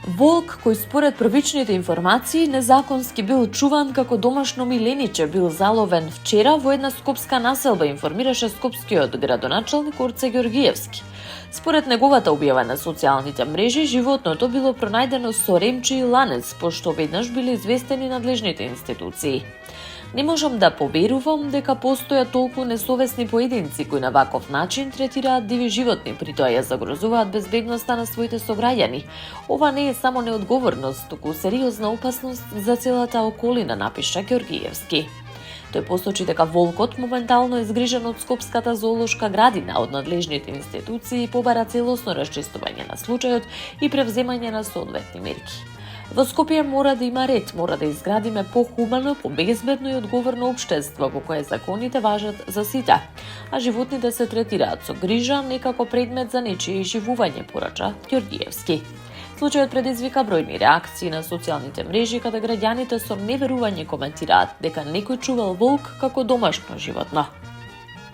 Волк кој според првичните информации незаконски бил чуван како домашно милениче бил заловен вчера во една скопска населба, информираше скопскиот градоначалник Орце Ѓоргиевски. Според неговата објава на социјалните мрежи, животното било пронајдено со ремче и ланец, пошто веднаш биле известени надлежните институции. Не можам да поверувам дека постојат толку несовесни поединци кои на ваков начин третираат диви животни, при тоа ја загрозуваат безбедноста на своите сограѓани. Ова не е само неодговорност, туку сериозна опасност за целата околина, напиша Ѓоргиевски. Тој посочи дека волкот моментално е згрижен од Скопската зоолошка градина, од надлежните институции побара целосно расчистување на случајот и превземање на соодветни мерки. Во Скопје мора да има ред, мора да изградиме похумано, побезбедно и одговорно општество во кое законите важат за сите, а животните се третираат со грижа, не како предмет за нечие живување, порача Ѓоргиевски. Случајот предизвика бројни реакции на социјалните мрежи, каде граѓаните со неверување коментираат дека некој чувал волк како домашно животно.